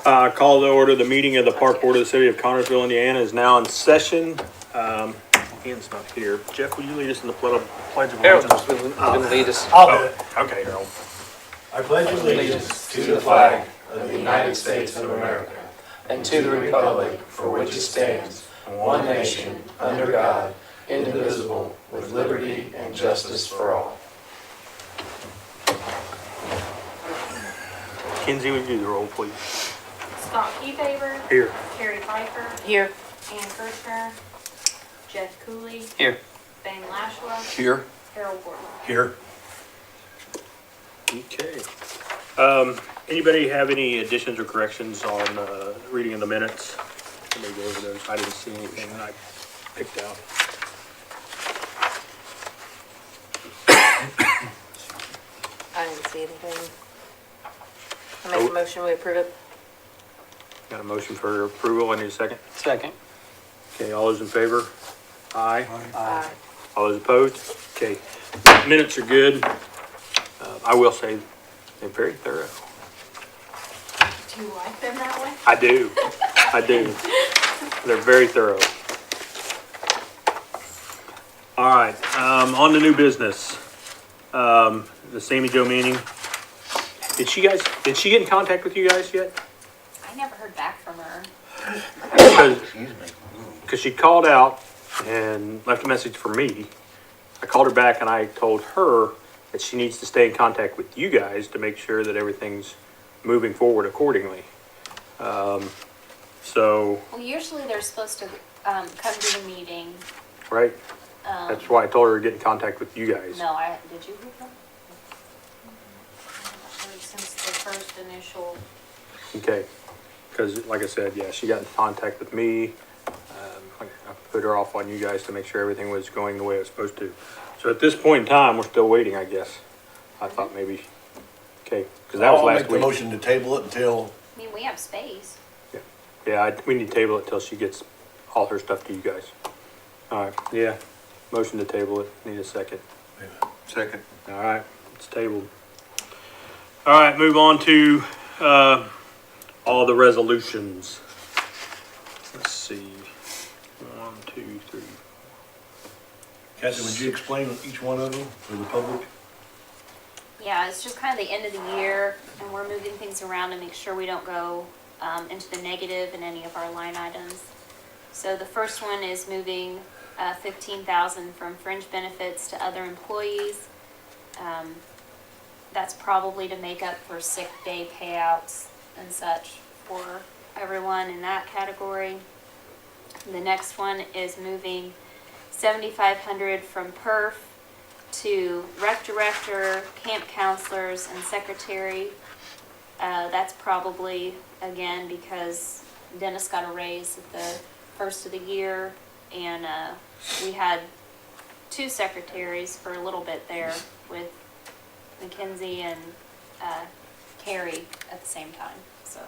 Call to order the meeting of the Park Board of the City of Connersville, Indiana is now in session. Ian's not here. Jeff, will you lead us in the Pledge of Allegiance? Harold's going to lead us. I'll do it. Okay, Harold. I pledge allegiance to the flag of the United States of America and to the republic for which it stands, one nation, under God, indivisible, with liberty and justice for all. Kinsey, would you do the roll, please? Scott Keyfaber. Here. Carrie Pfeiffer. Here. Ann Kirschner. Jeff Cooley. Here. Ben Lashwa. Here. Harold Gordon. Here. Okay. Anybody have any additions or corrections on reading of the minutes? Let me go over those. I didn't see anything that I picked out. I didn't see anything. I make a motion, we approve it. Got a motion for approval. I need a second. Second. Okay, all those in favor? Aye. Aye. All those opposed? Okay, minutes are good. I will say they're very thorough. Do you like them that way? I do. I do. They're very thorough. All right, on to new business. The Sammy Jo meeting. Did she get in contact with you guys yet? I never heard back from her. Because she called out and left a message for me. I called her back and I told her that she needs to stay in contact with you guys to make sure that everything's moving forward accordingly. So, Well, usually they're supposed to come to the meeting. right? That's why I told her to get in contact with you guys. No, did you hear from? Since the first initial. Okay, because like I said, yeah, she got in contact with me. I put her off on you guys to make sure everything was going the way it was supposed to. So at this point in time, we're still waiting, I guess. I thought maybe, okay, because that was I'll last make the week. motion to table it until, I mean, we have space. Yeah, we need to table it till she gets all her stuff to you guys. All right, yeah, motion to table it, need a second. second. All right, it's tabled. All right, move on to, all the resolutions. Let's see, 1, 2, 3. Kathy, would you explain each one of them for the public? Yeah, it's just kind of the end of the year, and we're moving things around to make sure we don't go into the negative in any of our line items. So the first one is moving $15,000 from fringe benefits to other employees. That's probably to make up for sick day payouts and such for everyone in that category. The next one is moving $7,500 from Perf to rec director, camp counselors, and secretary. That's probably, again, because Dennis got a raise at the first of the year, and we had 2 secretaries for a little bit there with Mackenzie and Carrie at the same time. So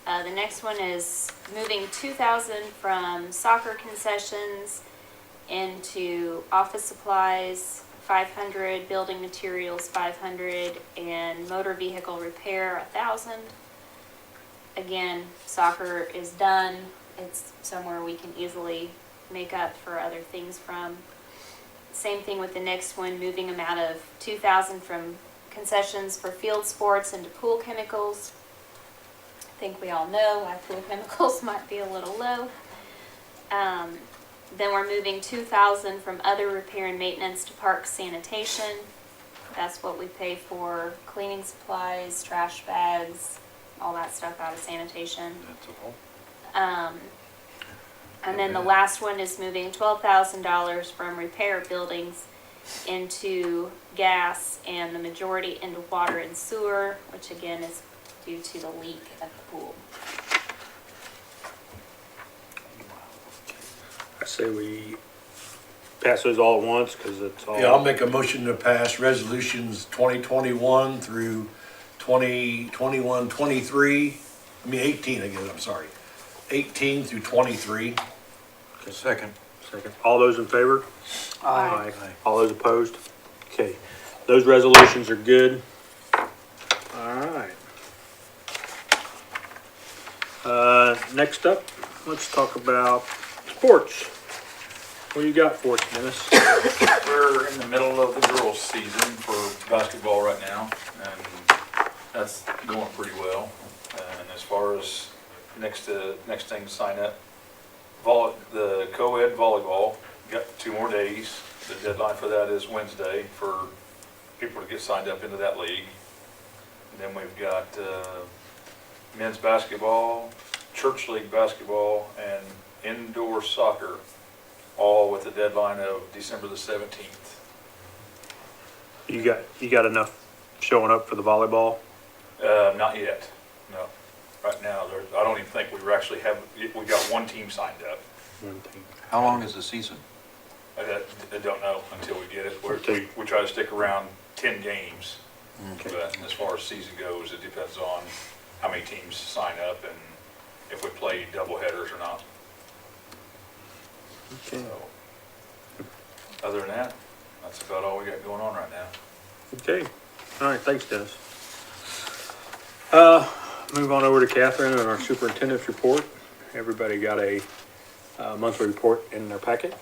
the next one is moving $2,000 from soccer concessions into office supplies, $500, building materials, $500, and motor vehicle repair, $1,000. Again, soccer is done. It's somewhere we can easily make up for other things from. Same thing with the next one, moving them out of $2,000 from concessions for field sports into pool chemicals. I think we all know why pool chemicals might be a little low. Then we're moving $2,000 from other repair and maintenance to park sanitation. That's what we pay for cleaning supplies, trash bags, all that stuff out of sanitation. That's all. And then the last one is moving $12,000 from repair buildings into gas, and the majority into water and sewer, which again is due to the leak at the pool. I say we pass those all at once, because it's all. Yeah, I'll make a motion to pass resolutions 2021 through 2021, 23, 18 again, I'm sorry. 18 through 23. Okay. Second. All those in favor? Aye. All those opposed? Okay, those resolutions are good. All right. Next up, let's talk about sports. What do you got for us, Dennis? We're in the middle of the girls' season for basketball right now, and that's going pretty well. And as far as next thing to sign up, the co-ed volleyball, got 2 more days. The deadline for that is Wednesday for people to get signed up into that league. And then we've got men's basketball, church league basketball, and indoor soccer, all with the deadline of December the 17th. You got enough showing up for the volleyball? Not yet, no. Right now, I don't even think we got 1 team signed up. One thing. How long is the season? I don't know until we get it. Okay. We try to stick around 10 games. Okay. But as far as season goes, it depends on how many teams sign up and if we play double headers or not. Okay. So, other than that, that's about all we got going on right now. Okay. All right, thanks, Dennis. Move on over to Catherine and our superintendent's report. Everybody got a monthly report in their packet.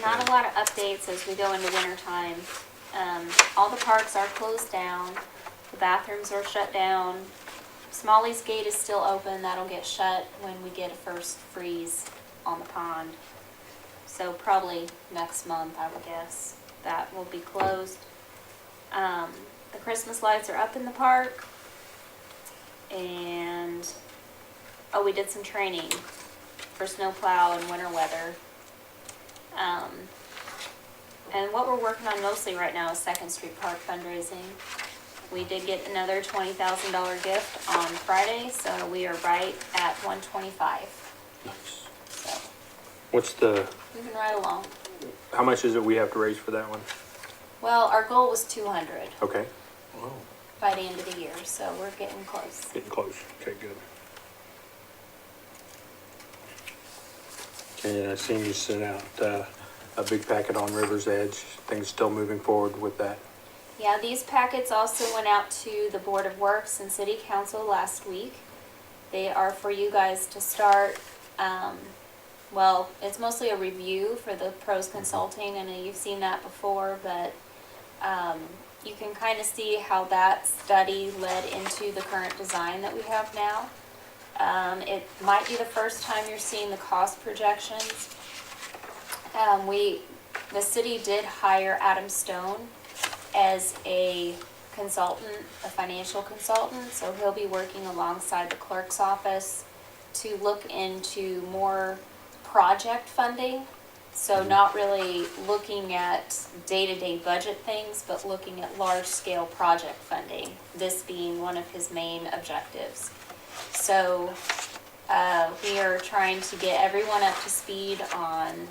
Not a lot of updates as we go into winter time. All the parks are closed down. The bathrooms are shut down. Smalley's Gate is still open. That'll get shut when we get a first freeze on the pond. So probably next month, I would guess, that will be closed. The Christmas lights are up in the park. And, we did some training for snowplow and winter weather. And what we're working on mostly right now is Second Street Park fundraising. We did get another $20,000 gift on Friday, so we are right at 125. Nice. So What's the, moving right along. how much is it we have to raise for that one? Well, our goal was 200 Okay. by the end of the year, so we're getting close. Getting close. Okay, good. Okay, and I seen you sent out a big packet on River's Edge. Things still moving forward with that. Yeah, these packets also went out to the Board of Works and City Council last week. They are for you guys to start. Well, it's mostly a review for the pros consulting. I know you've seen that before, but you can kind of see how that study led into the current design that we have now. It might be the first time you're seeing the cost projections. The city did hire Adam Stone as a consultant, a financial consultant, so he'll be working alongside the clerk's office to look into more project funding. So not really looking at day-to-day budget things, but looking at large-scale project funding, this being one of his main objectives. So we are trying to get everyone up to speed on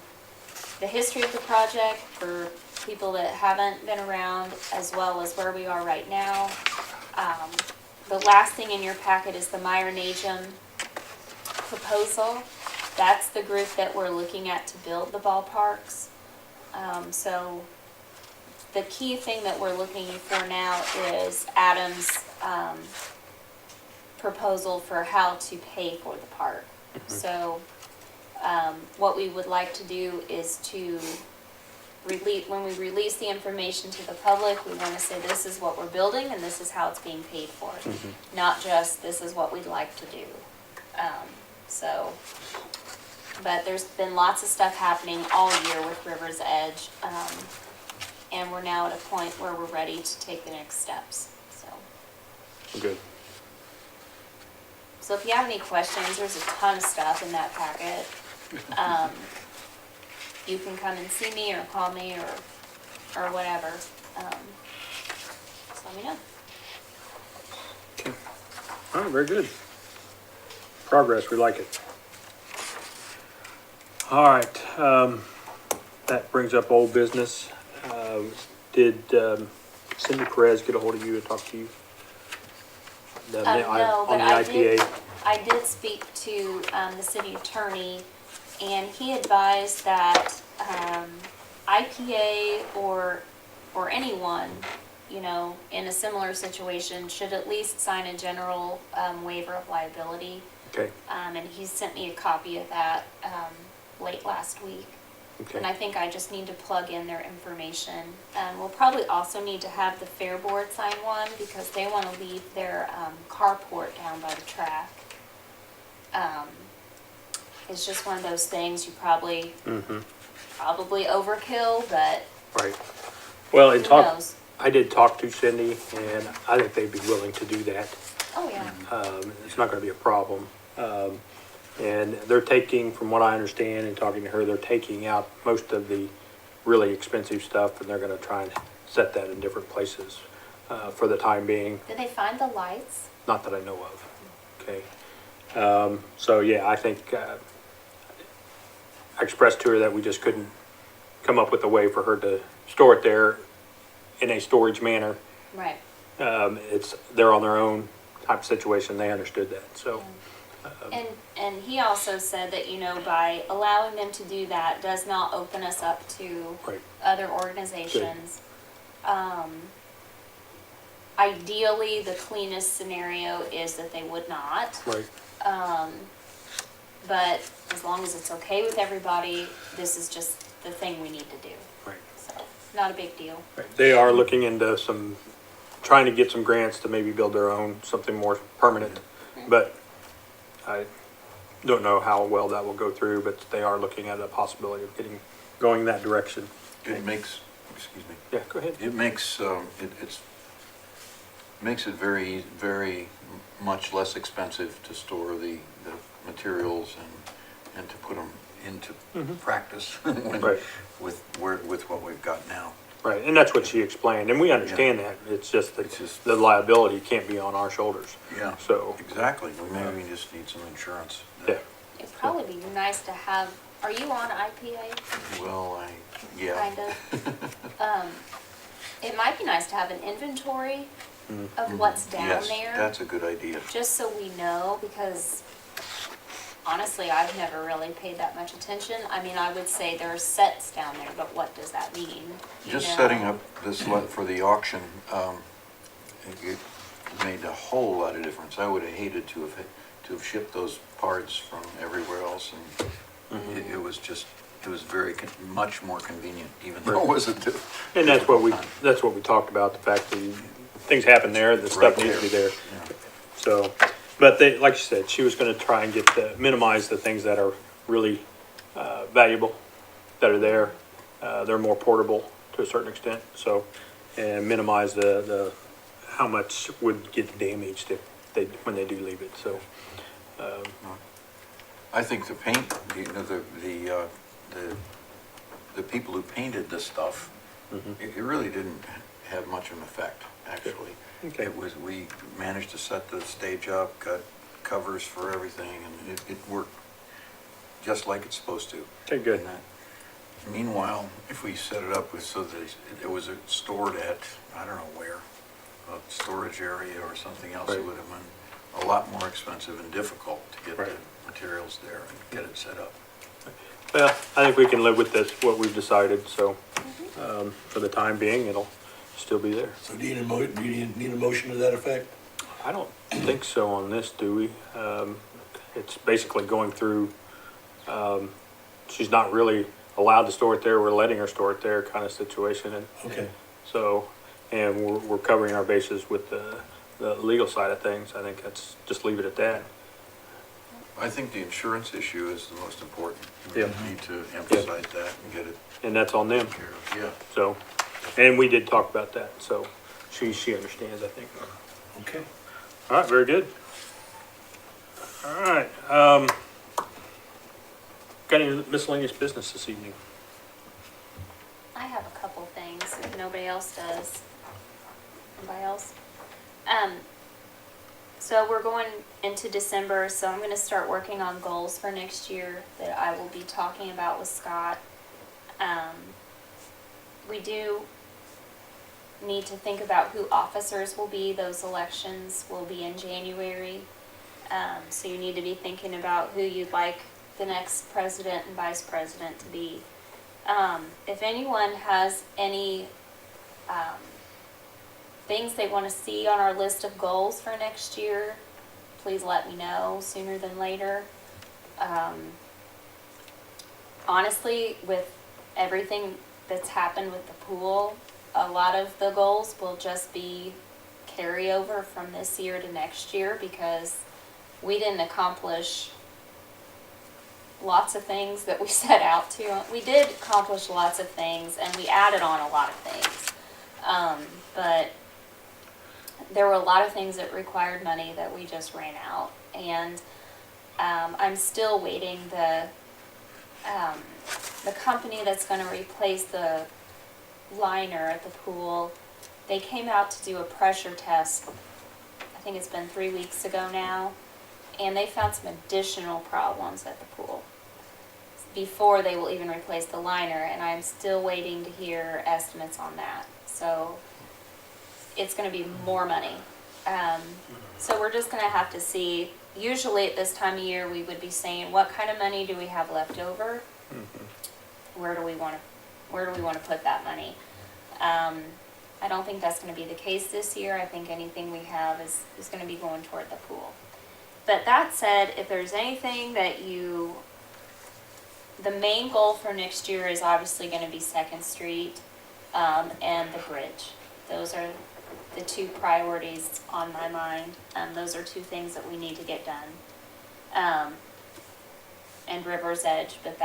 the history of the project for people that haven't been around, as well as where we are right now. The last thing in your packet is the Myronatium Proposal. That's the group that we're looking at to build the ballparks. So the key thing that we're looking for now is Adam's proposal for how to pay for the park. So what we would like to do is to when we release the information to the public, we want to say this is what we're building and this is how it's being paid for. Not just this is what we'd like to do. But there's been lots of stuff happening all year with River's Edge. And we're now at a point where we're ready to take the next steps. Good. So if you have any questions, there's a ton of stuff in that packet. You can come and see me or call me or whatever. Just let me know. Okay. All right, very good. Progress, we like it. All right, that brings up old business. Did Cindy Perez get a hold of you to talk to you? No, On but the IPA? I did speak to the city attorney, and he advised that IPA or anyone, you know, in a similar situation should at least sign a general waiver of liability. Okay, And he sent me a copy of that, late last week. And I okay, think I just need to plug in their information. We'll probably also need to have the Fair Board sign one because they want to leave their carport down by the track. It's just one of those things you probably overkill, but right. Well, who and knows? I did talk to Cindy, and I think they'd be willing to do that. Oh, yeah. It's not gonna be a problem. And they're taking, from what I understand and talking to her, they're taking out most of the really expensive stuff, and they're gonna try and set that in different places, for the time being, Did they find the lights? not that I know of, okay? So, yeah, I think, I expressed to her that we just couldn't come up with a way for her to store it there in a storage manner. Right. They're on their own type of situation, they understood that, so. And he also said that, by allowing them to do that does not open us up to Right. other organizations. Ideally, the cleanest scenario is that they would not. Right. But as long as it's okay with everybody, this is just the thing we need to do. Right. So, not a big deal. Right. They are looking into trying to get some grants to maybe build their own, something more permanent. But I don't know how well that will go through, but they are looking at a possibility of going that direction. It makes, excuse me, Yeah, go ahead. it makes, makes it very, very much less expensive to store the materials and to put them into practice when, Right. with what we've got now. Right, and that's what she explained, and we understand that. It's just that It's just- the liability can't be on our shoulders. Yeah. So, Exactly, maybe we just need some insurance. yeah, It'd probably be nice to have, are you on IPA? Well, yeah. Kind of. It might be nice to have an inventory of what's down Yes, there. that's a good idea. Just so we know, because honestly, I've never really paid that much attention. I mean, I would say there are sets down there, but what does that mean? You Just know? setting up this for the auction, it made a whole lot of difference. I would have hated to have shipped those parts from everywhere else, and it was much more convenient, even though it wasn't. and that's what we talked about, the fact that things happen there, the stuff Right needs to be there. there. Yeah. So, but like you said, she was gonna try and minimize the things that are really, valuable, that are there. They're more portable to a certain extent, so, and minimize how much would get damaged when they do leave it, so. I think the paint, the people who painted this stuff, it really didn't have much of an effect, actually. Okay. We managed to set the stage up, got covers for everything, and it worked just like it's supposed to. Okay, good. And meanwhile, if we set it up so that it was stored at, I don't know where, a storage area or something else, Right. it would have been a lot more expensive and difficult to get Right. the materials there and get it set up. Well, I think we can live with this, what we've decided, so, for the time being, it'll still be there. So do you need a motion to that effect? I don't think so on this, do we? It's basically going through, she's not really allowed to store it there, we're letting her store it there kind of situation, and Okay. so, and we're covering our bases with the legal side of things. I think just leave it at that. I think the insurance issue is the most important. Yeah. We need to emphasize that and get it And that's on them, taken care of. Yeah. so, and we did talk about that, so she understands, I think. Okay. All right, very good. All right, got any miscellaneous business this evening? I have a couple things, if nobody else does. Anybody else? So we're going into December, so I'm gonna start working on goals for next year that I will be talking about with Scott. We do need to think about who officers will be. Those elections will be in January. So you need to be thinking about who you'd like the next president and vice president to be. If anyone has any things they want to see on our list of goals for next year, please let me know sooner than later. Honestly, with everything that's happened with the pool, a lot of the goals will just be carryover from this year to next year because we didn't accomplish lots of things that we set out to. We did accomplish lots of things and we added on a lot of things. But there were a lot of things that required money that we just ran out. And I'm still waiting the company that's going to replace the liner at the pool. They came out to do a pressure test, I think it's been 3 weeks ago now, and they found some additional problems at the pool before they will even replace the liner, and I'm still waiting to hear estimates on that. So it's going to be more money. So we're just going to have to see. Usually at this time of year, we would be saying, what kind of money do we have left over? Where do we want to put that money? I don't think that's going to be the case this year. I think anything we have is going to be going toward the pool. But that said, if there's anything that the main goal for next year is obviously going to be 2nd Street and the bridge. Those are the 2 priorities on my mind. Those are 2 things that we need to get done. And River's Edge, but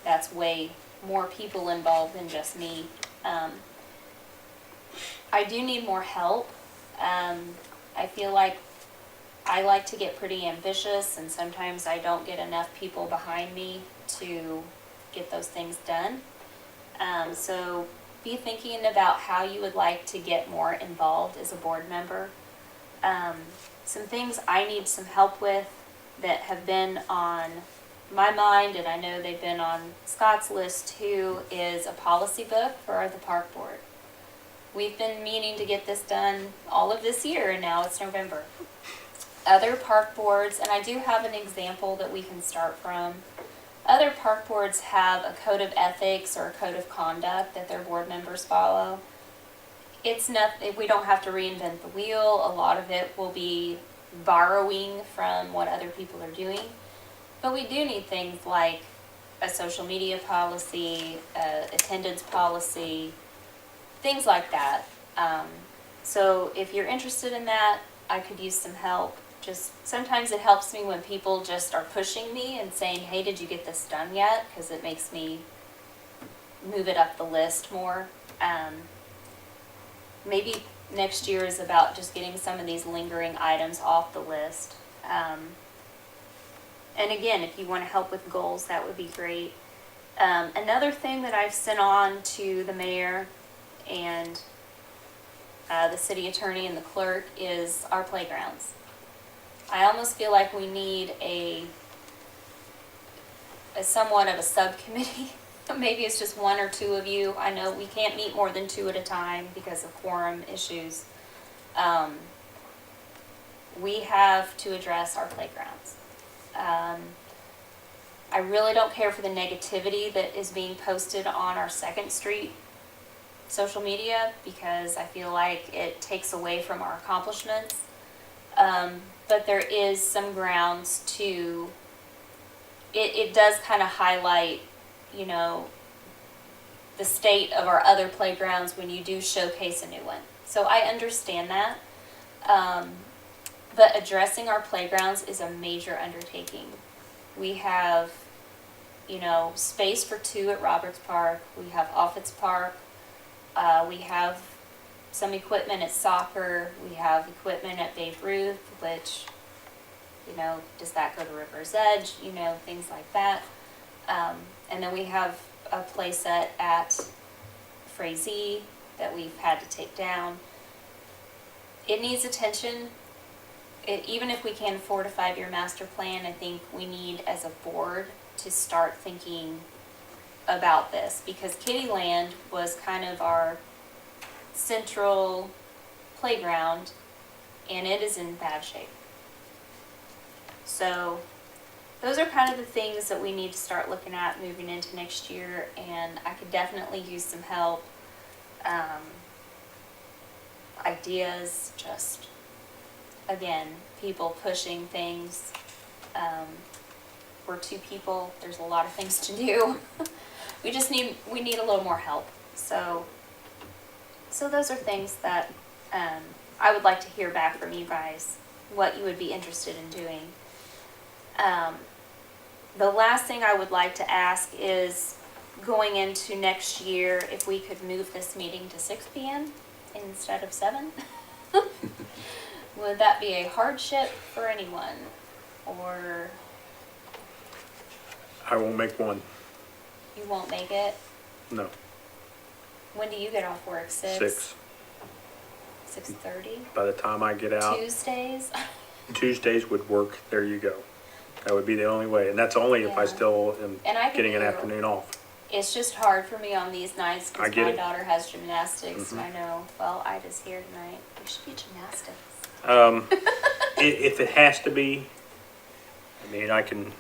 that's way more people involved than just me. I do need more help. I feel like I like to get pretty ambitious, and sometimes I don't get enough people behind me to get those things done. So be thinking about how you would like to get more involved as a board member. Some things I need some help with that have been on my mind, and I know they've been on Scott's list too, is a policy book for the park board. We've been meaning to get this done all of this year, and now it's November. Other park boards, and I do have an example that we can start from. Other park boards have a code of ethics or a code of conduct that their board members follow. It's not, we don't have to reinvent the wheel. A lot of it will be borrowing from what other people are doing. But we do need things like a social media policy, attendance policy, things like that. So if you're interested in that, I could use some help. Just sometimes it helps me when people just are pushing me and saying, hey, did you get this done yet? Because it makes me move it up the list more. Maybe next year is about just getting some of these lingering items off the list. And again, if you want to help with goals, that would be great. Another thing that I've sent on to the mayor and the city attorney and the clerk is our playgrounds. I almost feel like we need a somewhat of a subcommittee. Maybe it's just 1 or 2 of you. I know we can't meet more than 2 at a time because of quorum issues. We have to address our playgrounds. I really don't care for the negativity that is being posted on our 2nd Street social media because I feel like it takes away from our accomplishments. But there is some grounds to, it does kind of highlight, you know, the state of our other playgrounds when you do showcase a new one. So I understand that. But addressing our playgrounds is a major undertaking. We have, you know, space for 2 at Roberts Park. We have Offutt's Park. We have some equipment at soccer. We have equipment at Babe Ruth, which, you know, does that go to River's Edge? You know, things like that. And then we have a play set at Frazee that we've had to take down. It needs attention. Even if we can't afford a 5-year master plan, I think we need as a board to start thinking about this because Kittyland was kind of our central playground and it is in bad shape. So those are kind of the things that we need to start looking at moving into next year, and I could definitely use some help, ideas, just again, people pushing things. We're two people, there's a lot of things to do. We need a little more help. So those are things that, I would like to hear back from you guys, what you would be interested in doing. The last thing I would like to ask is, going into next year, if we could move this meeting to 6 p.m. instead of 7? Would that be a hardship for anyone? Or I won't make one, you won't make it? no, When do you get off work? 6? 6. 6:30? By the time I get out, Tuesdays? Tuesdays would work, there you go. That would be the only way, and that's only if I Yeah. still am And I could getting an do- afternoon off. It's just hard for me on these nights I because get my it. daughter has gymnastics. Mhm. I know. Well, Ida's here tonight. We should do gymnastics. If it has to be, I mean, I can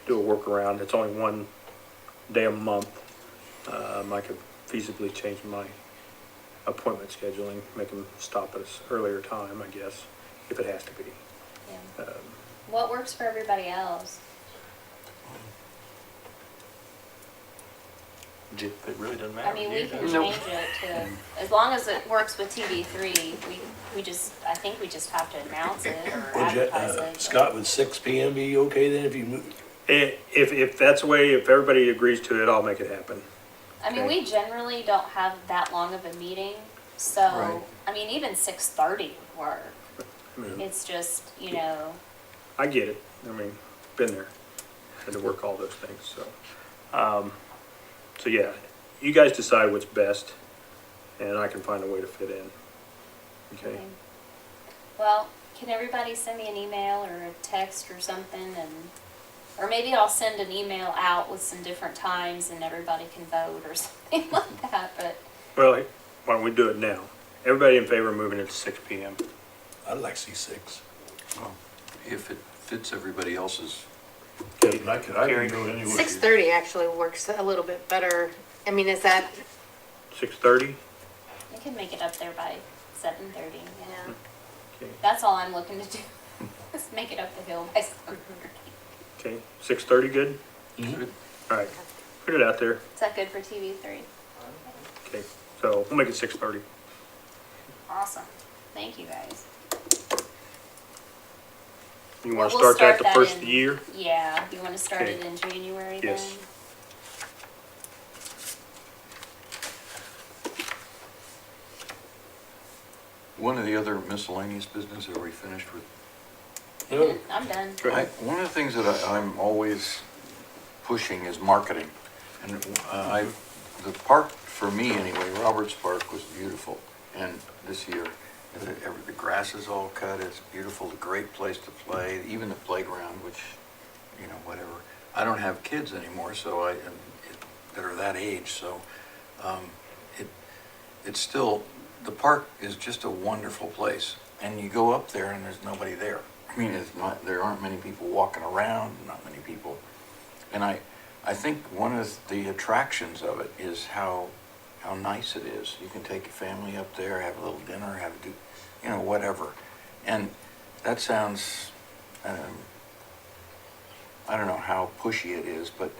do a workaround. It's only one day a month. I could feasibly change my appointment scheduling, make them stop at an earlier time, I guess, if it has to be. Yeah. What works for everybody else? It really doesn't matter. I mean, we can Nope. change it to, as long as it works with TV3, I think we just have to announce it or Would you, advertise it. Scott, would 6 p.m. be okay then if you move? If that's the way, if everybody agrees to it, I'll make it happen. I mean, we generally don't have that long of a meeting, so, Right. I mean, even 6:30 would work. I mean, It's just, you know, I get it. I mean, been there, had to work all those things, so. So yeah, you guys decide what's best, and I can find a way to fit in. Okay? well, can everybody send me an email or a text or something, or maybe I'll send an email out with some different times and everybody can vote or something like that, but. Well, why don't we do it now? Everybody in favor of moving it to 6 p.m.? I'd like to see 6. Well, if it fits everybody else's, I can go anywhere. 6:30 actually works a little bit better. I mean, is that, 6:30? We can make it up there by 7:30, yeah. Okay. That's all I'm looking to do, is make it up the hill by 7:30. Okay, 6:30 good? Mhm. All right, put it out there. Is that good for TV3? Okay, so we'll make it 6:30. Awesome, thank you guys. You want to We'll start that the first of in- the year? Yeah, you wanna start Okay. it in January then? Yes. one of the other miscellaneous business, are we finished with? No. I'm done. Go ahead. One of the things that I'm always pushing is marketing. And the park, for me anyway, Roberts Park was beautiful. And this year, the grass is all cut, it's beautiful, a great place to play, even the playground, which, you know, whatever. I don't have kids anymore, so that are that age, so it's still, the park is just a wonderful place. And you go up there and there's nobody there. I mean, there aren't many people walking around, not many people. And I think one of the attractions of it is how nice it is. You can take your family up there, have a little dinner, whatever. And that sounds, I don't know how pushy it is, but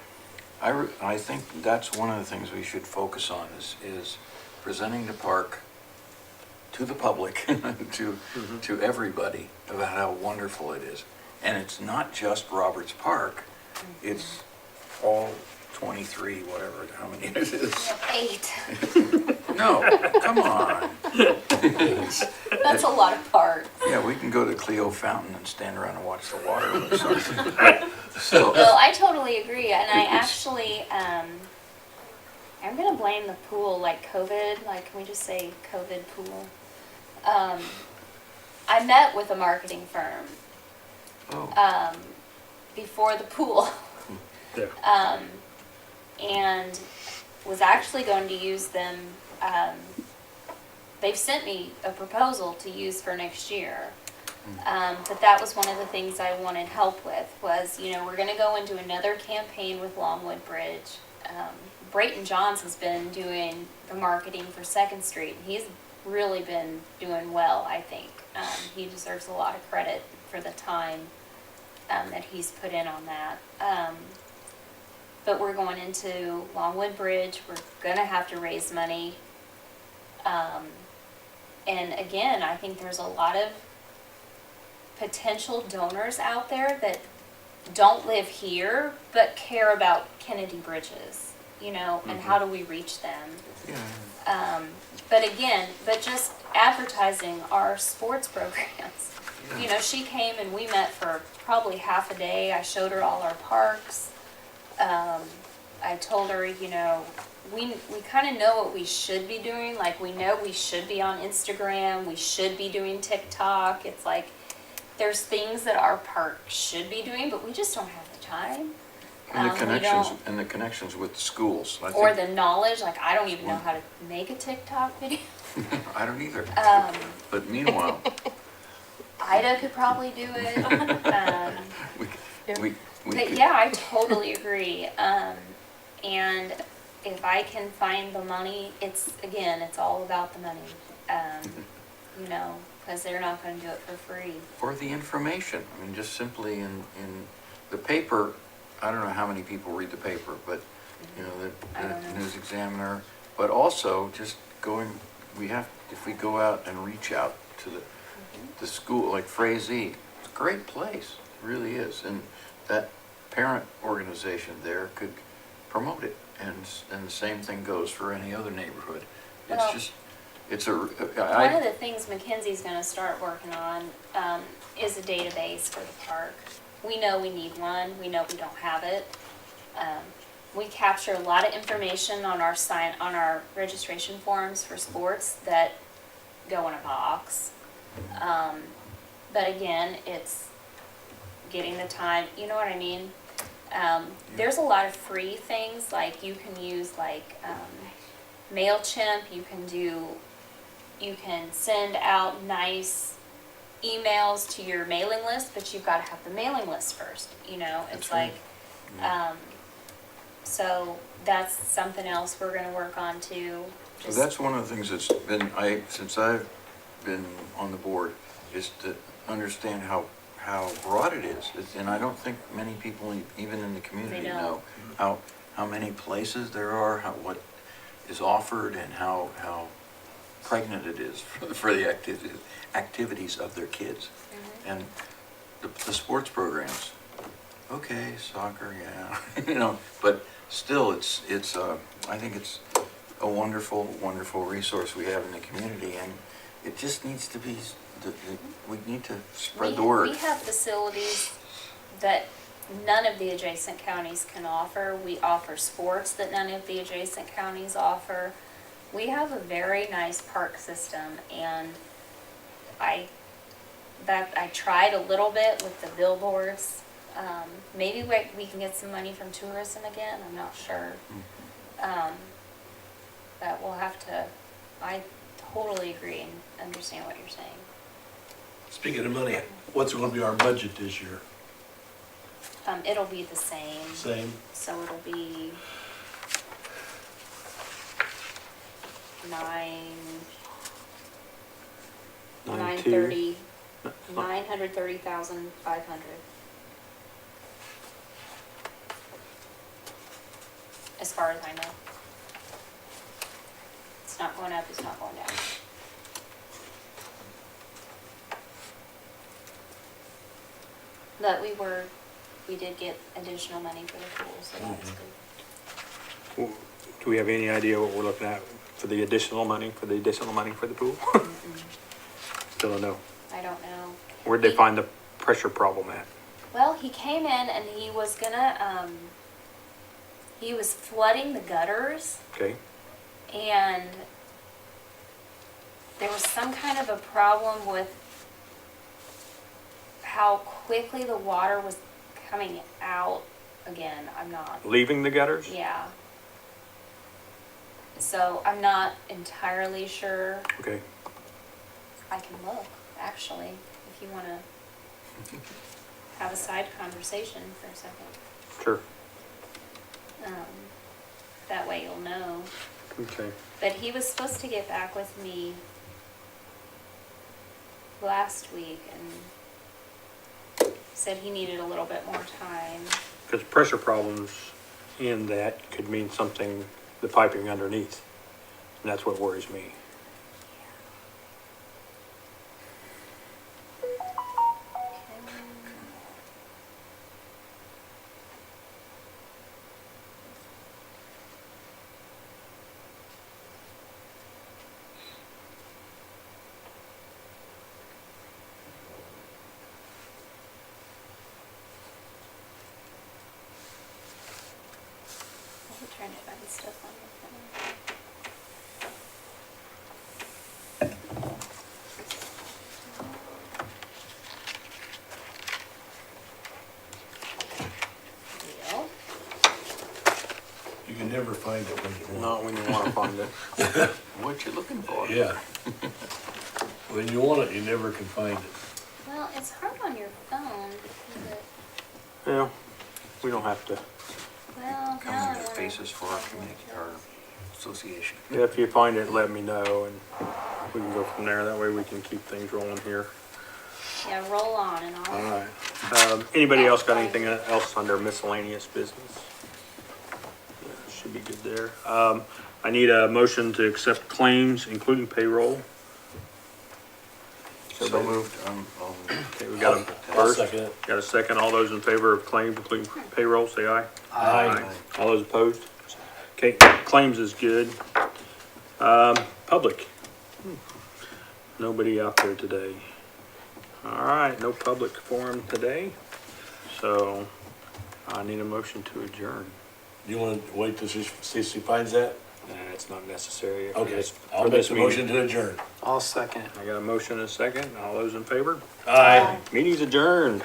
I think that's one of the things we should focus on is presenting the park to the public, to everybody, about how wonderful it is. And it's not just Roberts Park, it's all 23, whatever, how many it is. 8. No, come on. That's a lot of parts. Yeah, we can go to Cleo Fountain and stand around and watch the water or something. So, No, I totally agree, and I actually, I'm gonna blame the pool, like COVID, like, can we just say COVID pool? I met with a marketing firm, oh, before the pool, Yeah. and was actually going to use them, they've sent me a proposal to use for next year. But that was one of the things I wanted help with was, we're gonna go into another campaign with Longwood Bridge. Brayton Johns has been doing the marketing for 2nd Street. He's really been doing well, I think. He deserves a lot of credit for the time that he's put in on that. But we're going into Longwood Bridge. We're gonna have to raise money. And again, I think there's a lot of potential donors out there that don't live here, but care about Kennedy Bridges, you know, and how do we reach them? Yeah. But just advertising our sports programs. You know, she came and we met for probably half a day. I showed her all our parks. I told her, you know, we kind of know what we should be doing. Like, we know we should be on Instagram. We should be doing TikTok. It's like, there's things that our park should be doing, but we just don't have the time. And the We connections, don't- and the connections with the schools. I Or think- the knowledge, like, I don't even know how to make a TikTok video. I don't either. Um, But meanwhile, Ida could probably do it. we But could, yeah, I totally agree. And if I can find the money, it's all about the money. You know, because they're not going to do it for free. or the information. I mean, just simply in the paper, I don't know how many people read the paper, but, you know, I don't the know. News Examiner, but also just going, if we go out and reach out to the school, like Frazee, it's a great place, it really is. And that parent organization there could promote it. And the same thing goes for any other neighborhood. It's Well, just, it's a, One of the things Mackenzie's going to start working on is a database for the park. We know we need one. We know we don't have it. We capture a lot of information on our registration forms for sports that go in a box. But again, it's getting the time. You know what I mean? There's a lot of free things, like you can use like MailChimp. You can send out nice emails to your mailing list, but you've got to have the mailing list first, you know? It's That's right. like, so that's something else we're gonna work on too. So Just- that's one of the things that's been, since I've been on the board, is to understand how broad it is. And I don't think many people, even in the community, They know don't. how many places there are, what is offered, and how pregnant it is for the activities of their kids. Mhm. And the sports programs, okay, soccer, yeah, you know, but still, I think it's a wonderful, wonderful resource we have in the community, and it just needs to be, we need to spread the word. We have facilities that none of the adjacent counties can offer. We offer sports that none of the adjacent counties offer. We have a very nice park system, and I tried a little bit with the billboards. Maybe we can get some money from tourism again, I'm not sure. But we'll have to, I totally agree and understand what you're saying. Speaking of money, what's going to be our budget this year? It'll be the same. Same? So it'll be $930,500. As far as I know. It's not going up, it's not going down. But we did get additional money for the pool, so that was good. Do we have any idea what we're looking at for the additional money for the pool? Still don't know. I don't know. Where'd they find the pressure problem at? Well, he came in and he was gonna, he was flooding the gutters, Okay, and there was some kind of a problem with how quickly the water was coming out again. I'm not, leaving the gutters? yeah. So I'm not entirely sure. Okay, I can look, actually, if you wanna have a side conversation for a second. sure. That way you'll know. Okay, But he was supposed to get back with me last week and said he needed a little bit more time. Because pressure problems in that could mean something, the piping underneath. And that's what worries me. I'm trying to find stuff on your phone. Deal. You can never find it when you want. Not when you want to find it. What you looking for? Yeah. When you want it, you never can find it. Well, it's hard on your phone because it, Yeah, we don't have to. well, Come now I on, wonder- basis for our community, our association. If you find it, let me know and we can go from there. That way we can keep things rolling here. Yeah, roll on and All I'll. right. Anybody else got anything else under miscellaneous business? Yeah, should be good there. I need a motion to accept claims, including payroll. So moved. Okay, we got a I'll first, second it. got a second. All those in favor of claims, including payroll, say aye. Aye. All those opposed? Okay, claims is good. Public. Nobody out there today. All right, no public forum today. So I need a motion to adjourn. You want to wait to see if she finds that? It's not necessary. for Okay, this- I'll for make this the meeting. motion to adjourn. I'll second. I got a motion and a second. All those in favor? Aye. Meeting's adjourned.